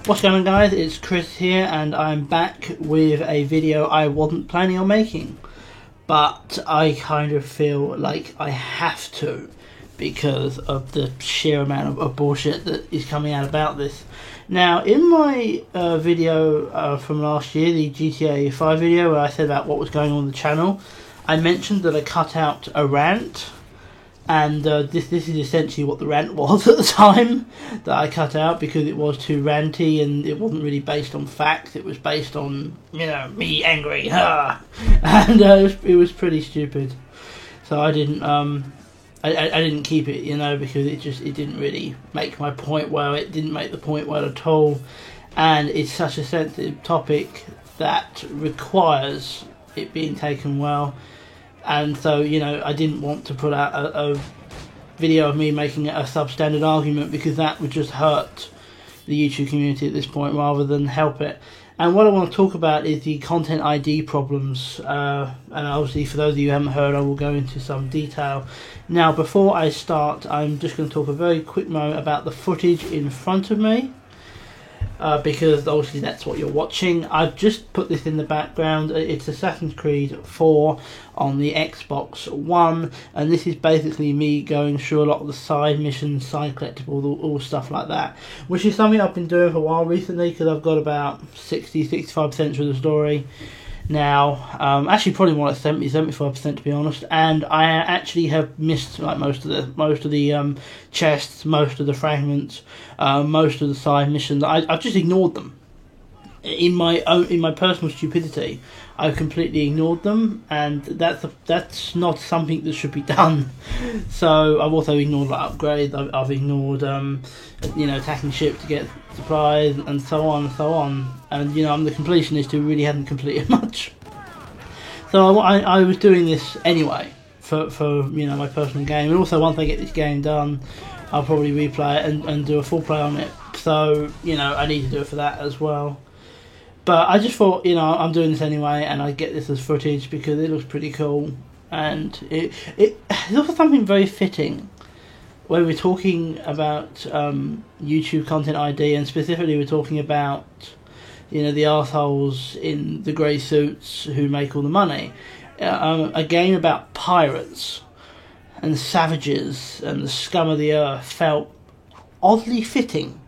What's going on, guys? It's Chris here, and I'm back with a video I wasn't planning on making, but I kind of feel like I have to because of the sheer amount of bullshit that is coming out about this. Now, in my video from last year, the GTA 5 video, where I said about what was going on the channel, I mentioned that I cut out a rant. And this is essentially what the rant was at the time that I cut out, because it was too ranty and it wasn't really based on facts. It was based on, me angry, and it was pretty stupid. So I didn't I didn't keep it, because it didn't really make my point well. It didn't make the point well at all, and it's such a sensitive topic that requires it being taken well. And so, I didn't want to put out a video of me making a substandard argument, because that would just hurt the YouTube community at this point rather than help it. And what I want to talk about is the content ID problems. And obviously, for those of you who haven't heard, I will go into some detail. Now, before I start, I'm just going to talk a very quick moment about the footage in front of me. Because obviously that's what you're watching. I've just put this in the background. It's Assassin's Creed 4 on the Xbox One, and this is basically me going through a lot of the side missions, side collectibles, all stuff like that, which is something I've been doing for a while recently, because I've got about 60-65% through the story now. Actually probably more like 70-75% to be honest, and I actually have missed like most of the chests, most of the fragments, most of the side missions. I've just ignored them in my personal stupidity. I've completely ignored them, and that's not something that should be done. So I've also ignored like upgrades. I've ignored attacking ships to get supplies and so on and so on. And I'm the completionist who really hasn't completed much. So I was doing this anyway for my personal game, and also once I get this game done, I'll probably replay it and do a full play on it. So I need to do it for that as well. But I just thought, I'm doing this anyway, and I get this as footage because it looks pretty cool, and it's also something very fitting when we're talking about YouTube content ID, and specifically we're talking about the arseholes in the grey suits who make all the money. A game about pirates and savages and the scum of the earth felt oddly fitting.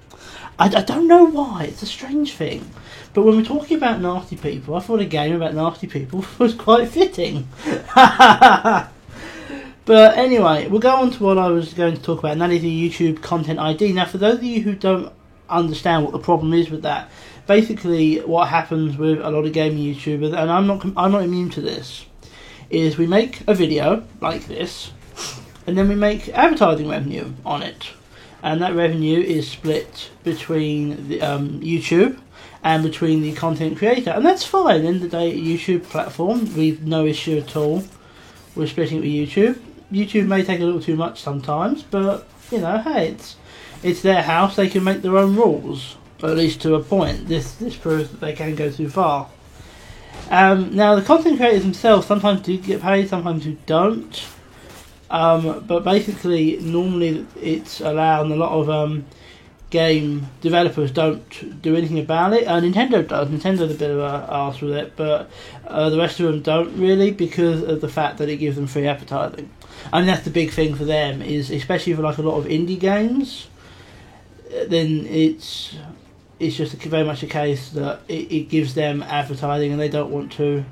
I don't know why, it's a strange thing. But when we're talking about nasty people, I thought a game about nasty people was quite fitting. But anyway, we'll go on to what I was going to talk about, and that is the YouTube Content ID. Now, for those of you who don't understand what the problem is with that, basically what happens with a lot of gaming YouTubers, and I'm not immune to this, is we make a video like this, and then we make advertising revenue on it. And that revenue is split between the YouTube and between the content creator, and that's fine. At the end of the day, YouTube platform, we've no issue at all with splitting it with YouTube. YouTube may take a little too much sometimes, but hey, it's their house. They can make their own rules, at least to a point. This proves that they can go too far. Now, the content creators themselves sometimes do get paid, sometimes who don't. But basically, normally it's allowed, and a lot of game developers don't do anything about it. Nintendo does. Nintendo's a bit of an arse with it, but the rest of them don't really, because of the fact that it gives them free advertising. And that's the big thing for them, is especially for like a lot of indie games, then it's just very much a case that it gives them advertising, and they don't want to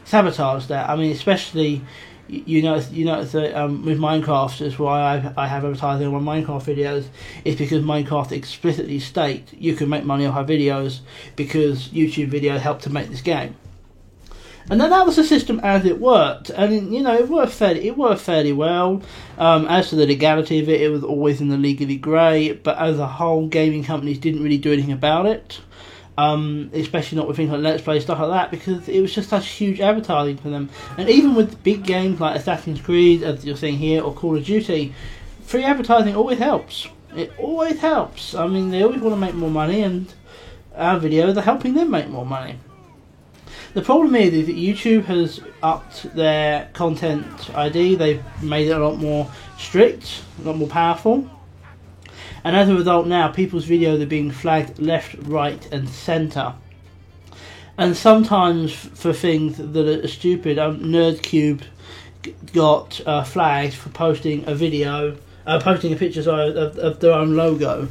sabotage that. I mean, especially you notice that with Minecraft is why I have advertising on my Minecraft videos. It's because Minecraft explicitly state you can make money off our videos because YouTube video helped to make this game. And then that was the system as it worked, and it worked fairly well. As to the legality of it, it was always in the legally grey, but as a whole, gaming companies didn't really do anything about it. Especially not with things like Let's Play, stuff like that, because it was just such huge advertising for them. And even with big games like Assassin's Creed, as you're seeing here, or Call of Duty, free advertising always helps. It always helps. I mean, they always want to make more money, and our videos are helping them make more money. The problem is that YouTube has upped their content ID. They've made it a lot more strict, a lot more powerful. And as a result now, people's videos are being flagged left, right and centre. And sometimes for things that are stupid. NerdCube got flagged for posting a video, posting a picture of their own logo.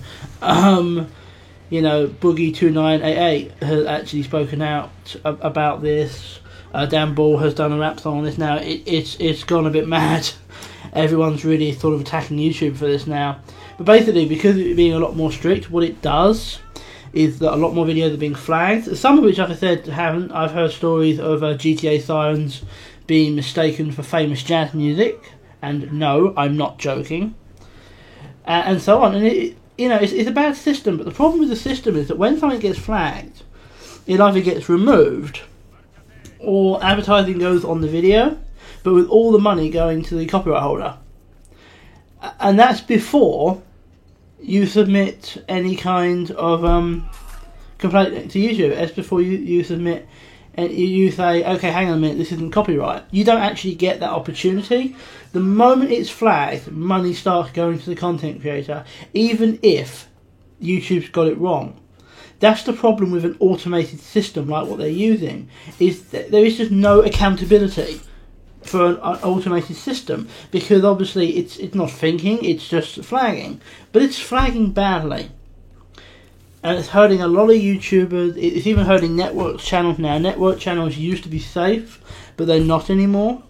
You know, Boogie2988 has actually spoken out about this. Dan Ball has done a rap song on this now. It's gone a bit mad. Everyone's really sort of attacking YouTube for this now. But basically, because of it being a lot more strict, what it does is that a lot more videos are being flagged. Some of which, like I said, haven't. I've heard stories of GTA Sirens being mistaken for famous jazz music. And no, I'm not joking. And so on. And it's a bad system. But the problem with the system is that when something gets flagged, it either gets removed or advertising goes on the video, but with all the money going to the copyright holder. And that's before you submit any kind of complaint to YouTube. That's before you submit and you say, okay, hang on a minute, this isn't copyright. You don't actually get that opportunity. The moment it's flagged, money starts going to the content creator, even if YouTube's got it wrong. That's the problem with an automated system like what they're using, is that there is just no accountability for an automated system, because obviously it's not thinking, it's just flagging. But it's flagging badly. And it's hurting a lot of YouTubers. It's even hurting network channels now. Network channels used to be safe, but they're not anymore.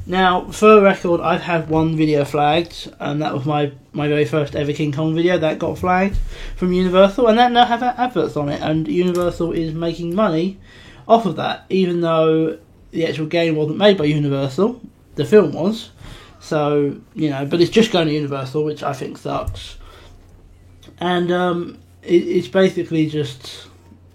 Now, for the record, I've had one video flagged, and that was my very first ever King Kong video that got flagged from Universal, and that now have adverts on it, and Universal is making money off of that, even though the actual game wasn't made by Universal, the film was. So, you know, but it's just going to Universal, which I think sucks. And it's basically just,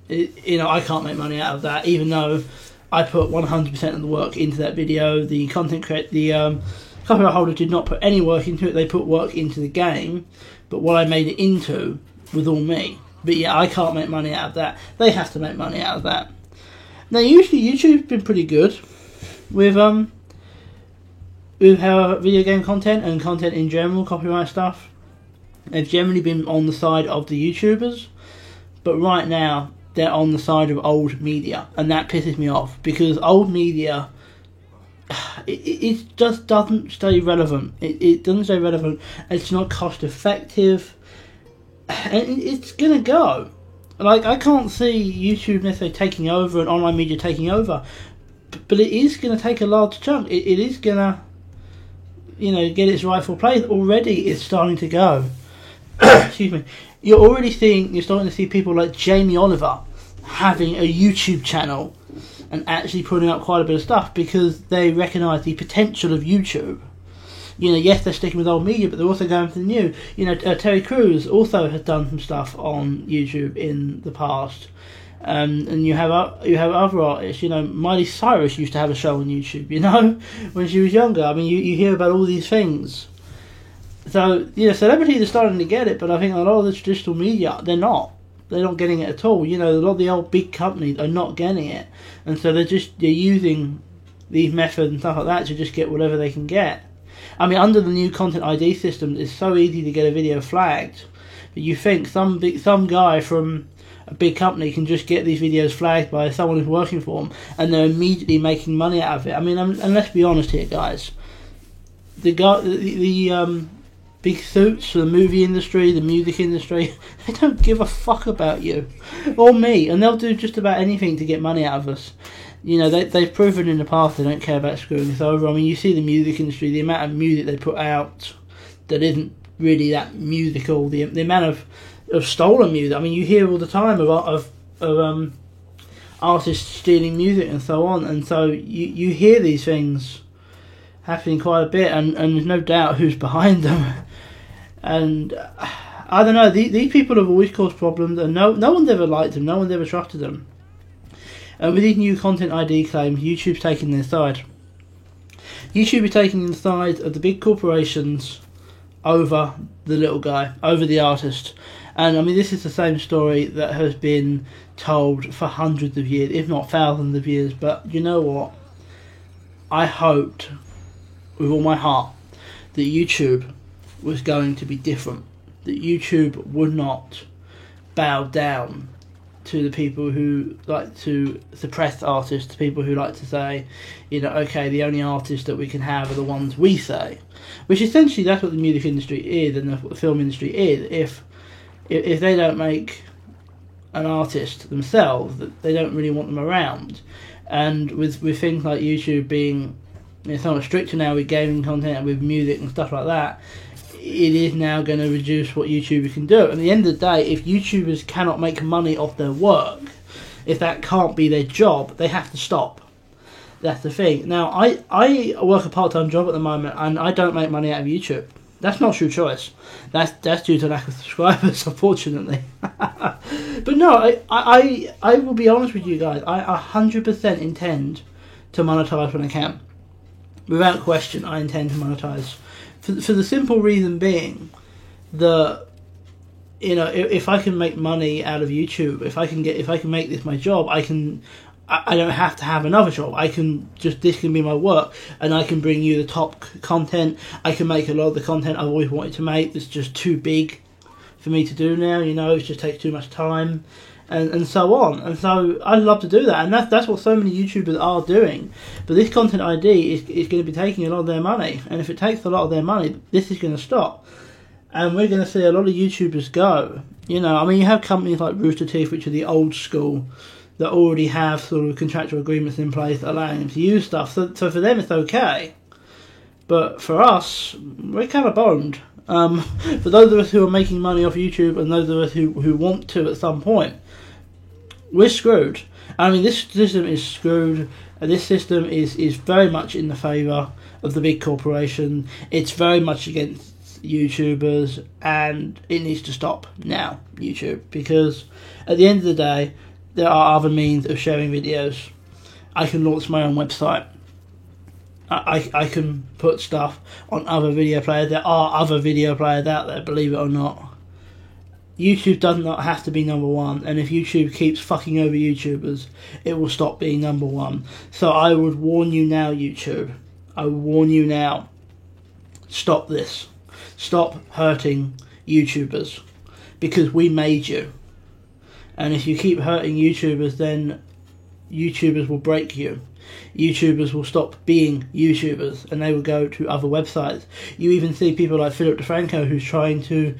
I can't make money out of that, even though I put 100% of the work into that video. The copyright holder did not put any work into it. They put work into the game, but what I made it into was all me. But yeah, I can't make money out of that. They have to make money out of that. Now, usually YouTube's been pretty good with how video game content and content in general, copyright stuff. They've generally been on the side of the YouTubers, but right now they're on the side of old media, and that pisses me off, because old media, it just doesn't stay relevant. It doesn't stay relevant. It's not cost effective, and it's gonna go. Like, I can't see YouTube necessarily taking over and online media taking over, but it is going to take a large chunk. It is going to, get its rightful place. Already it's starting to go. Excuse me. You're starting to see people like Jamie Oliver having a YouTube channel and actually putting up quite a bit of stuff, because they recognise the potential of YouTube. Yes, they're sticking with old media, but they're also going for the new. Terry Crews also has done some stuff on YouTube in the past, and you have other artists. Miley Cyrus used to have a show on YouTube. When she was younger. I mean, you hear about all these things. So celebrities are starting to get it, but I think a lot of the traditional media, they're not getting it at all. A lot of the old big companies are not getting it, and so they're using these methods and stuff like that to just get whatever they can get. I mean, under the new content ID system, it's so easy to get a video flagged. But you think some guy from a big company can just get these videos flagged by someone who's working for them, and they're immediately making money out of it. I mean, and let's be honest here, guys. The big suits for the movie industry, the music industry, they don't give a fuck about you or me, and they'll do just about anything to get money out of us. They've proven in the past they don't care about screwing us over. I mean, you see the music industry, the amount of music they put out that isn't really that musical, the amount of stolen music. I mean, you hear all the time of artists stealing music and so on, and so you hear these things happening quite a bit, and there's no doubt who's behind them. And I don't know, these people have always caused problems, and no one's ever liked them, no one's ever trusted them. And with these new content ID claims, YouTube's taking their side. YouTube is taking the side of the big corporations over the little guy, over the artist. And I mean, this is the same story that has been told for hundreds of years, if not thousands of years. But you know what? I hoped with all my heart that YouTube was going to be different. that YouTube would not bow down to the people who like to suppress artists, people who like to say, you know, okay, the only artists that we can have are the ones we say, which essentially that's what the music industry is and that's what the film industry is. If they don't make an artist themselves, they don't really want them around. And with things like YouTube being, you know, so much stricter now with gaming content and with music and stuff like that, it is now going to reduce what YouTubers can do. And at the end of the day, if YouTubers cannot make money off their work, if that can't be their job, they have to stop. That's the thing. Now, I work a part-time job at the moment, and I don't make money out of YouTube. That's not true choice. That's due to lack of subscribers, unfortunately. But no, I will be honest with you guys. I 100% intend to monetize when I can. Without question, I intend to monetize. For the simple reason being that, you know, if I can make money out of YouTube, if I can make this my job, I don't have to have another job. This can be my work, and I can bring you the top content. I can make a lot of the content I've always wanted to make that's just too big for me to do now, you know, it just takes too much time, and so on. And so I'd love to do that, and that's what so many YouTubers are doing. But this Content ID is going to be taking a lot of their money, and if it takes a lot of their money, this is going to stop. And we're going to see a lot of YouTubers go. You know, I mean, you have companies like Rooster Teeth, which are the old school, that already have sort of contractual agreements in place allowing them to use stuff. So for them it's okay. But for us, we're kind of boned. For those of us who are making money off YouTube and those of us who want to at some point, we're screwed. I mean, this system is screwed. This system is very much in the favour of the big corporation. It's very much against YouTubers, and it needs to stop now, YouTube, because at the end of the day, there are other means of sharing videos. I can launch my own website. I can put stuff on other video players. There are other video players out there, believe it or not. YouTube does not have to be number one, and if YouTube keeps fucking over YouTubers, it will stop being number one. So I would warn you now, YouTube. I would warn you now. Stop this. Stop hurting YouTubers, because we made you. And if you keep hurting YouTubers, then YouTubers will break you. YouTubers will stop being YouTubers, and they will go to other websites. You even see people like Philip DeFranco who's trying to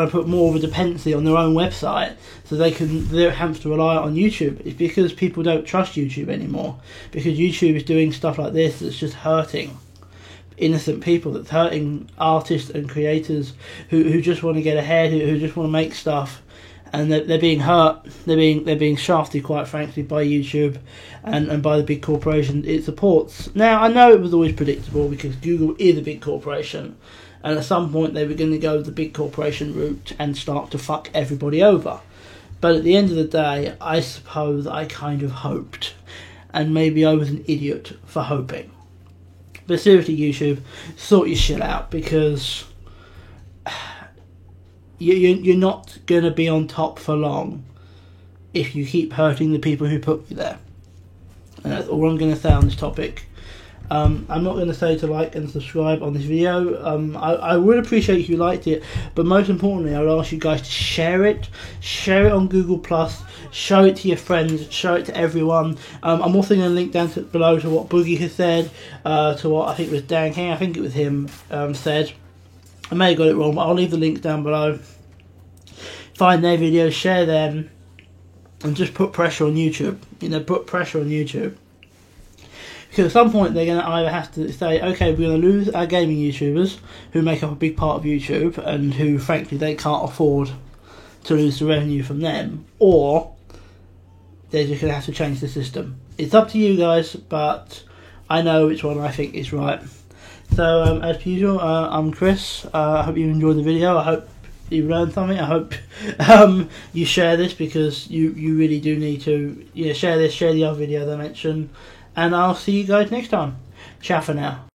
put more of a dependency on their own website so they don't have to rely on YouTube. It's because people don't trust YouTube anymore, because YouTube is doing stuff like this that's just hurting innocent people, that's hurting artists and creators who just want to get ahead, who just want to make stuff. And they're being hurt, they're being shafted, quite frankly, by YouTube and by the big corporation it supports. Now, I know it was always predictable because Google is a big corporation, and at some point they were going to go the big corporation route and start to fuck everybody over. But at the end of the day, I suppose I kind of hoped, and maybe I was an idiot for hoping. But seriously, YouTube, sort your shit out, because you're not going to be on top for long if you keep hurting the people who put you there. And that's all I'm going to say on this topic. I'm not going to say to like and subscribe on this video. I would appreciate if you liked it, but most importantly, I would ask you guys to share it. Share it on Google+, show it to your friends, show it to everyone. I'm also going to link down below to what Boogie has said, to what I think it was Dan King, I think it was him, said. I may have got it wrong, but I'll leave the links down below. Find their videos, share them, and just put pressure on YouTube. You know, put pressure on YouTube. Because at some point they're going to either have to say, okay, we're going to lose our gaming YouTubers, who make up a big part of YouTube, and who, frankly, they can't afford to lose the revenue from them, or they're just going to have to change the system. It's up to you guys, but I know which one I think is right. So, as per usual, I'm Chris. I hope you enjoyed the video. I hope you learned something. I hope you share this, because you really do need to share this, share the other video that I mentioned. And I'll see you guys next time. Ciao for now.